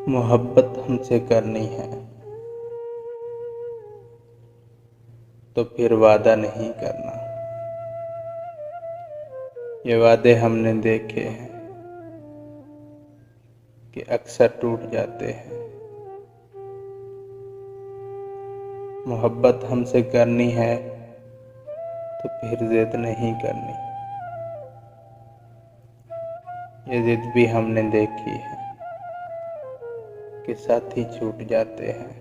मोहब्बत हमसे करनी है तो फिर वादा नहीं करना। ये वादे हमने देखे हैं कि अक्सर टूट जाते हैं। मोहब्बत हमसे करनी है तो फिर जिद नहीं करनी। ये जिद भी हमने देखी है कि साथी छूट जाते हैं।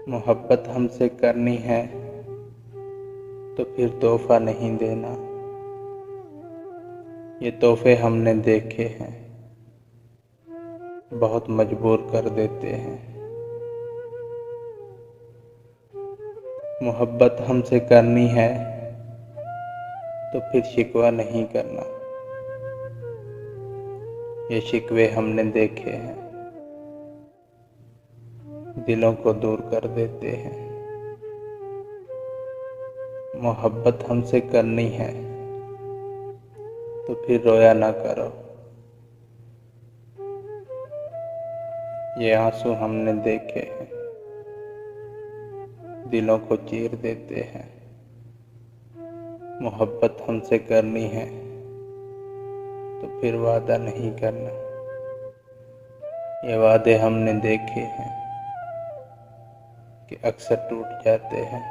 मोहब्बत हमसे करनी है तो फिर तोहफा नहीं देना। ये तोहफे हमने देखे हैं, बहुत मजबूर कर देते हैं। मोहब्बत हमसे करनी है तो फिर शिकवा नहीं करना। ये शिकवे हमने देखे हैं, दिलों को दूर कर देते हैं। मोहब्बत हमसे करनी है तो फिर रोया ना करो। ये आंसू हमने देखे हैं, दिलों को चीर देते हैं। मोहब्बत हमसे करनी है तो फिर वादा नहीं करना। ये वादे हमने देखे हैं कि अक्सर टूट जाते हैं।